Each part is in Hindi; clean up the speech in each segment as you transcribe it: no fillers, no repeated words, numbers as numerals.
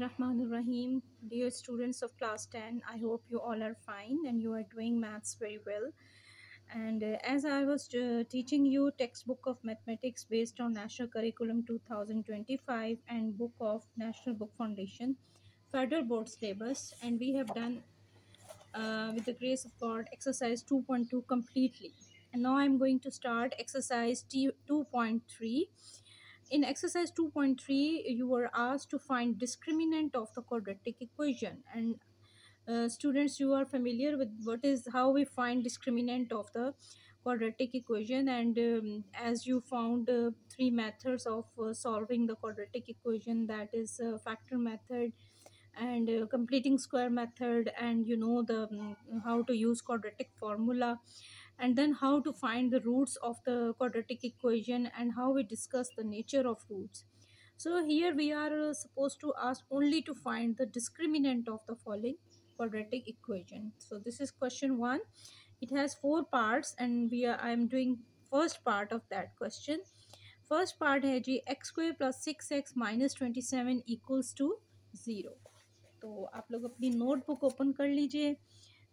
Bismillahirrahmanirrahim. Dear students of class 10, I hope you all are fine and you are doing maths very well. And as I was teaching you textbook of mathematics based on National Curriculum 2025 and book of National Book Foundation, Federal Board Syllabus, and we have done with the grace of God exercise 2.2 completely. And now I'm going to start exercise 2.3. In exercise 2.3, you were asked to find discriminant of the quadratic equation. And students, you are familiar with how we find discriminant of the quadratic equation. And as you found three methods of solving the quadratic equation, that is factor method and completing square method, and you know the how to use quadratic formula, and then how to find the roots of the quadratic equation and how we discuss the nature of roots. So here we are supposed to ask only to find the discriminant of the following quadratic equation. So this is question 1. It has 4 parts and I am doing first part of that question. First part है जी x square plus 6x minus 27 equals to 0. तो आप लोग अपनी नोटबुक ओपन कर लीजिए.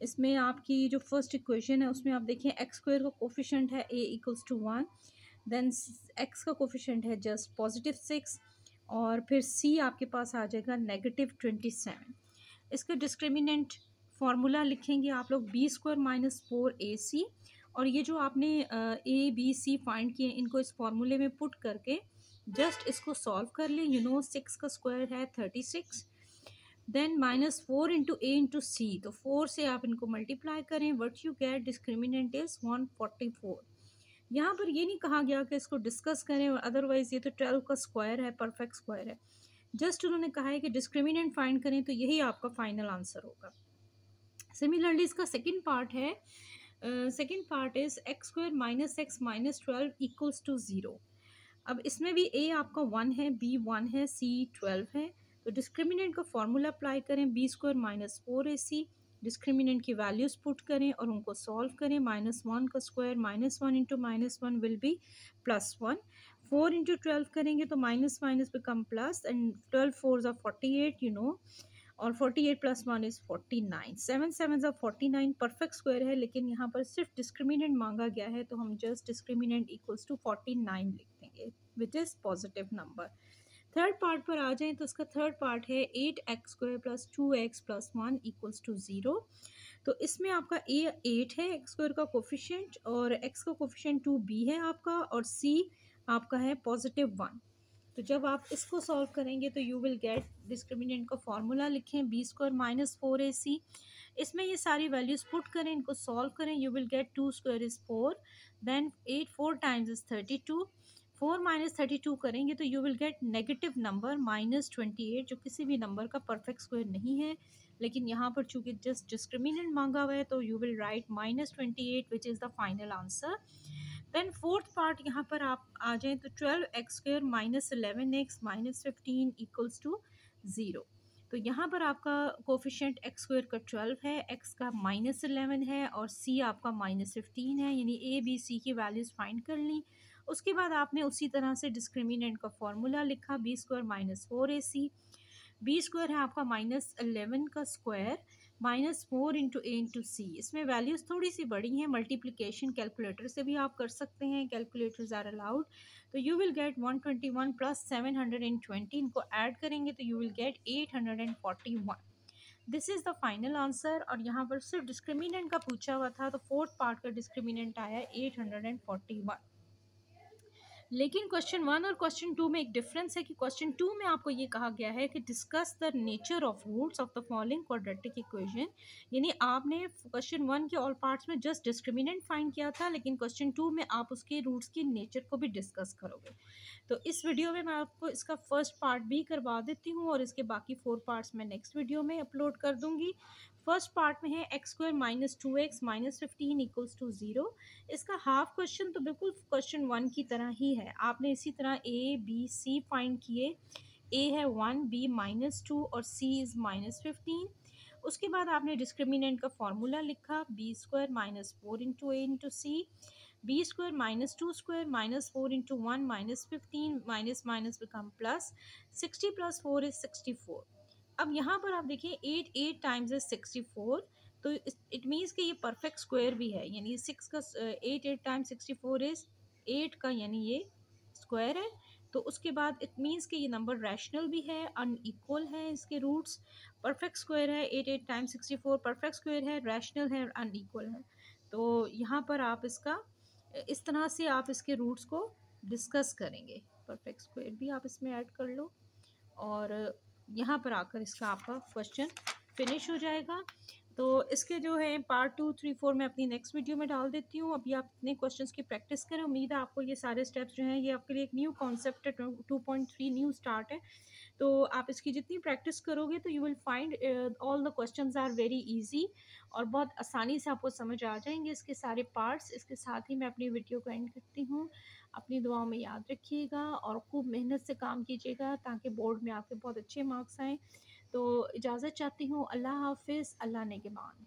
इसमें आपकी जो फर्स्ट इक्वेशन है उसमें आप देखिए एक्स स्क्वायर का कोफिशेंट है a equals to 1, then X का कोफिशेंट है जस्ट +6 और फिर c आपके पास आ जाएगा -27. इसका डिस्क्रिमिनेंट फार्मूला लिखेंगे आप लोग b² - 4ac, और ये जो आपने a b c फाइंड किए इनको इस फार्मूले में पुट करके जस्ट इसको सॉल्व कर लें. 6 का स्क्वायर है 36, देन -4 इंटू ए इंटू सी, तो 4 से आप इनको मल्टीप्लाई करें, what you get discriminant is 144. यहाँ पर ये नहीं कहा गया कि इसको डिस्कस करें, अदरवाइज ये तो 12 का स्क्वायर है, परफेक्ट स्क्वायर है. जस्ट उन्होंने कहा है कि डिस्क्रिमिनेंट फाइंड करें, तो यही आपका फाइनल आंसर होगा. सिमिलरली इसका सेकेंड पार्ट है, second part is x² - x - 12 equals to 0. अब इसमें भी a आपका 1 है, b 1 है, c 12 है. तो डिस्क्रिमिनेंट का फॉर्मूला अप्लाई करें, b² - 4ac. डिस्क्रिमिनेंट की वैल्यूज पुट करें और उनको सॉल्व करें. -1 का square -1 into -1 will be +1. 4 into 12 करेंगे तो minus minus become plus, and 12 4s are 48, you know, और 48 + 1 is 49. 7 7s are 49, perfect square है, लेकिन यहाँ पर सिर्फ डिस्क्रिमिनेंट मांगा गया है, तो हम जस्ट डिस्क्रिमिनेंट इक्वल्स टू 49 लिख देंगे, which is positive number. Third part पर आ जाएं तो इसका थर्ड पार्ट है 8x² + 2x + 1 इक्वल्स टू 0. तो इसमें आपका a 8 है, x² का कोफिशिएंट, और x का कोफिशिएंट 2b है आपका, और c आपका है +1. तो जब आप इसको सॉल्व करेंगे तो यू विल गेट डिस्क्रिमिनेंट का फॉर्मूला लिखें, b² - 4ac. इसमें ये सारी वैल्यूज पुट करें, इनको सॉल्व करें, you will get 2² is 4, then 8 4 times is 32. 4 - 32 करेंगे तो you will get negative number -28, जो किसी भी नंबर का परफेक्ट स्क्वायर नहीं है, लेकिन यहाँ पर चूंकि जस्ट डिस्क्रिमिनेंट मांगा हुआ है तो you will write -28 which is the final answer. Then fourth part यहाँ पर आप आ जाएं तो 12x² - 11x - 15 इक्वल्स टू 0. तो यहाँ पर आपका कोफिशिएंट x² का 12 है, x का -11 है, और c आपका -15 है, यानी a b c की वैल्यूज़ फाइंड कर ली. उसके बाद आपने उसी तरह से डिस्क्रिमिनेंट का फॉर्मूला लिखा, b² - 4ac. b² है आपका -11 का स्क्वायर -4 इंटू a इंटू सी. इसमें वैल्यूज़ थोड़ी सी बड़ी हैं, मल्टीप्लिकेशन कैलकुलेटर से भी आप कर सकते हैं, कैलकुलेटर्स आर अलाउड. तो यू विल गेट 121 + 720, इनको ऐड करेंगे तो you will gate 841. This is the final answer. और यहाँ पर सिर्फ डिस्क्रिमिनेंट का पूछा हुआ था, तो फोर्थ पार्ट का डिस्क्रिमिनेंट आया 841. लेकिन क्वेश्चन 1 और क्वेश्चन 2 में एक डिफरेंस है कि क्वेश्चन 2 में आपको ये कहा गया है कि discuss the nature of roots of the following quadratic equation. यानी आपने क्वेश्चन 1 के ऑल पार्ट्स में जस्ट डिस्क्रिमिनेंट फाइंड किया था, लेकिन क्वेश्चन 2 में आप उसके रूट्स की नेचर को भी डिस्कस करोगे. तो इस वीडियो में मैं आपको इसका फर्स्ट पार्ट भी करवा देती हूँ, और इसके बाकी 4 पार्ट्स मैं नेक्स्ट वीडियो में अपलोड कर दूँगी. फर्स्ट पार्ट में है x² - 2x - 15 इक्वल्स टू 0. इसका हाफ क्वेश्चन तो बिल्कुल क्वेश्चन 1 की तरह ही है. आपने इसी तरह a b c फाइंड किए. a है 1, b -2 और c इज़ -15. उसके बाद आपने डिस्क्रिमिनेंट का फॉर्मूला लिखा, b² - 4 into a into c. b² - 2² - 4 into 1 -15, minus minus become plus. 60 + 4 is 64. अब यहाँ पर आप देखिए 8 टाइम्स इज 64, तो इट मीन्स कि ये परफेक्ट स्क्वायर भी है, यानी 6 का 8 टाइम्स 64 इज 8 का, यानी ये स्क्वायर है। तो उसके बाद इट मीन्स कि ये नंबर रैशनल भी है, अनइक्वल है, इसके रूट्स परफेक्ट स्क्वायर है, 8 टाइम्स 64 परफेक्ट स्क्वायर है, रैशनल है, अनइक्वल है। तो यहाँ पर आप इसका इस तरह से आप इसके रूट्स को डिस्कस करेंगे। परफेक्ट स्क्वायर भी आप इसमें ऐड कर लो और यहाँ पर आकर इसका आपका क्वेश्चन फिनिश हो जाएगा। तो इसके जो है पार्ट 2, 3, 4 मैं अपनी नेक्स्ट वीडियो में डाल देती हूँ। अभी आप इतने क्वेश्चंस की प्रैक्टिस करें। उम्मीद है आपको ये सारे स्टेप्स जो हैं ये आपके लिए एक न्यू कॉन्सेप्ट है, 2.3 न्यू स्टार्ट है। तो आप इसकी जितनी प्रैक्टिस करोगे तो you will find all the questions are very easy और बहुत आसानी से आपको समझ आ जाएंगे इसके सारे पार्ट्स। इसके साथ ही मैं अपनी वीडियो को एंड करती हूँ। अपनी दुआओं में याद रखिएगा और खूब मेहनत से काम कीजिएगा ताकि बोर्ड में आपके बहुत अच्छे मार्क्स आएँ। तो इजाज़त चाहती हूँ। अल्लाह हाफिज़, अल्लाह नेगेबान।